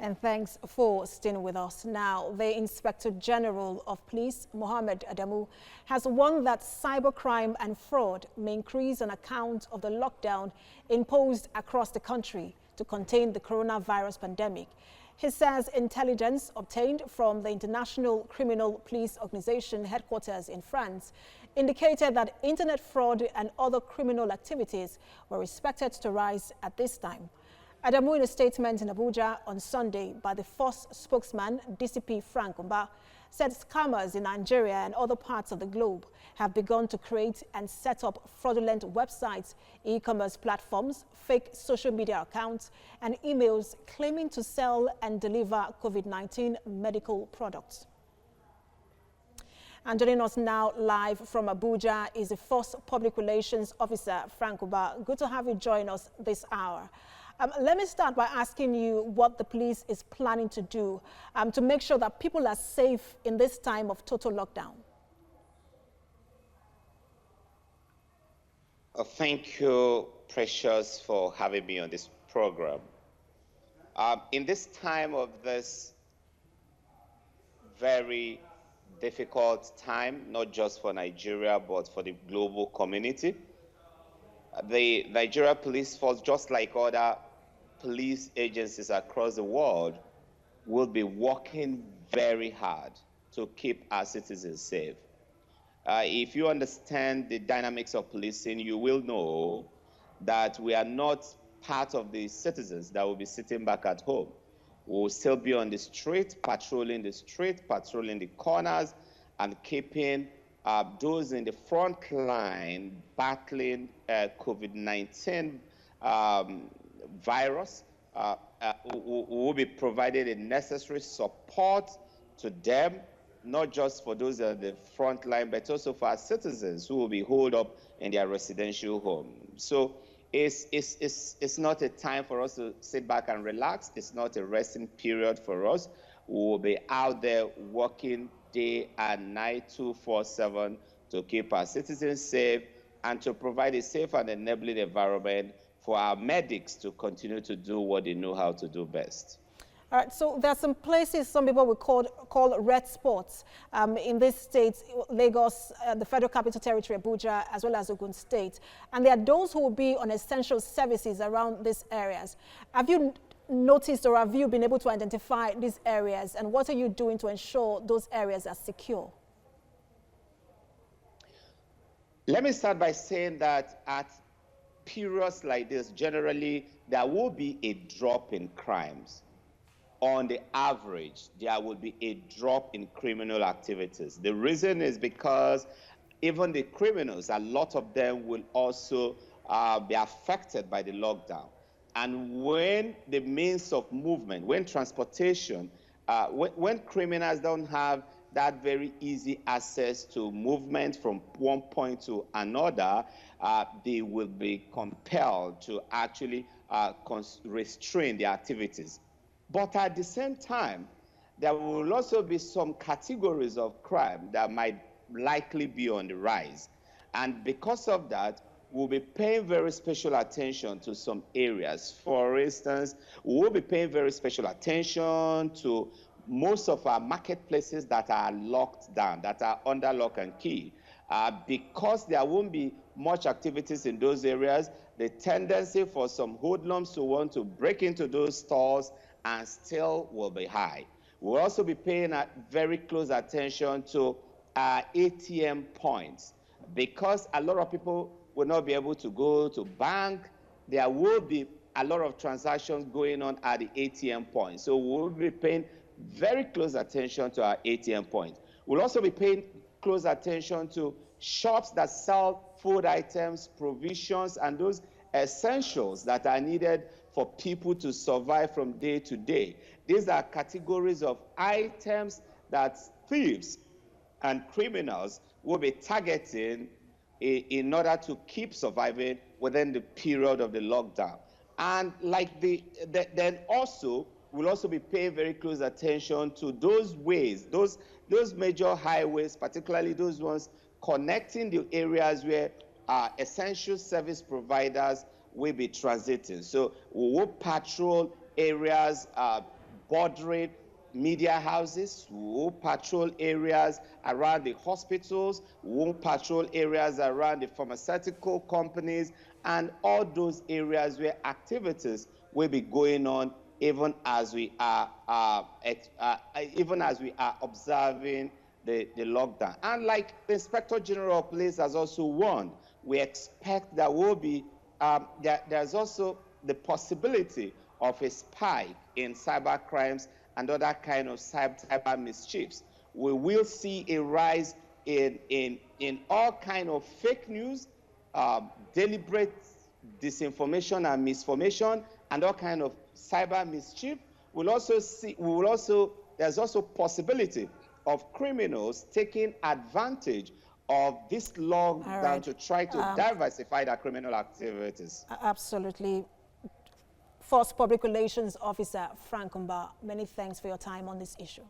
And thanks for staying with us. Now, the Inspector General of Police, Mohammed Adamu, has warned that cybercrime and fraud may increase on account of the lockdown imposed across the country to contain the coronavirus pandemic. He says intelligence obtained from the International Criminal Police Organization headquarters in France indicated that internet fraud and other criminal activities were expected to rise at this time. Adamu, in a statement in Abuja on Sunday by the first spokesman, DCP Frank Umba, said scammers in Nigeria and other parts of the globe have begun to create and set up fraudulent websites, e-commerce platforms, fake social media accounts, and emails claiming to sell and deliver COVID-19 medical products. And joining us now live from Abuja is the first Public Relations Officer, Frank Umba. Good to have you join us this hour. Let me start by asking you what the police is planning to do to make sure that people are safe in this time of total lockdown. Thank you, Precious, for having me on this program. In this time of this very difficult time, not just for Nigeria, but for the global community, the Nigeria Police Force, just like other police agencies across the world, will be working very hard to keep our citizens safe. If you understand the dynamics of policing, you will know that we are not part of the citizens that will be sitting back at home. We will still be on the street, patrolling the corners, and keeping those in the front line battling COVID-19 virus. We will be providing the necessary support to them, not just for those at the front line, but also for our citizens who will be holed up in their residential home. So it's not a time for us to sit back and relax. It's not a resting period for us. We will be out there working day and night, 24/7, to keep our citizens safe and to provide a safe and enabling environment for our medics to continue to do what they know how to do best. All right, so there are some places some people would call red spots in this state, Lagos, the Federal Capital Territory, Abuja, as well as Ogun State. And there are those who will be on essential services around these areas. Have you noticed or have you been able to identify these areas, and what are you doing to ensure those areas are secure? Let me start by saying that at periods like this, generally, there will be a drop in crimes. On the average, there will be a drop in criminal activities. The reason is because even the criminals, a lot of them will also be affected by the lockdown. And when the means of movement, when transportation, when criminals don't have that very easy access to movement from one point to another, they will be compelled to actually restrain their activities. But at the same time, there will also be some categories of crime that might likely be on the rise. And because of that, we'll be paying very special attention to some areas. For instance, we'll be paying very special attention to most of our marketplaces that are locked down, that are under lock and key. Because there won't be much activities in those areas, the tendency for some hoodlums to want to break into those stores and still will be high. We'll also be paying very close attention to ATM points, because a lot of people will not be able to go to bank. There will be a lot of transactions going on at the ATM point. So we'll be paying very close attention to our ATM points. We'll also be paying close attention to shops that sell food items, provisions, and those essentials that are needed for people to survive from day to day. These are categories of items that thieves and criminals will be targeting in order to keep surviving within the period of the lockdown. And like then also, we'll also be paying very close attention to those ways, those major highways, particularly those ones connecting the areas where essential service providers will be transiting. So we will patrol areas bordering media houses, we will patrol areas around the hospitals, we will patrol areas around the pharmaceutical companies, and all those areas where activities will be going on, even as we are observing the lockdown. And like the Inspector General of Police has also warned, we expect there will be there's also the possibility of a spike in cyber crimes and other kind of cyber mischiefs. We will see a rise in all kind of fake news, deliberate disinformation and misinformation, and all kind of cyber mischief. There's also possibility of criminals taking advantage of this lockdown to try to diversify their criminal activities. Absolutely. Force Public Relations Officer Frank Umba, many thanks for your time on this issue.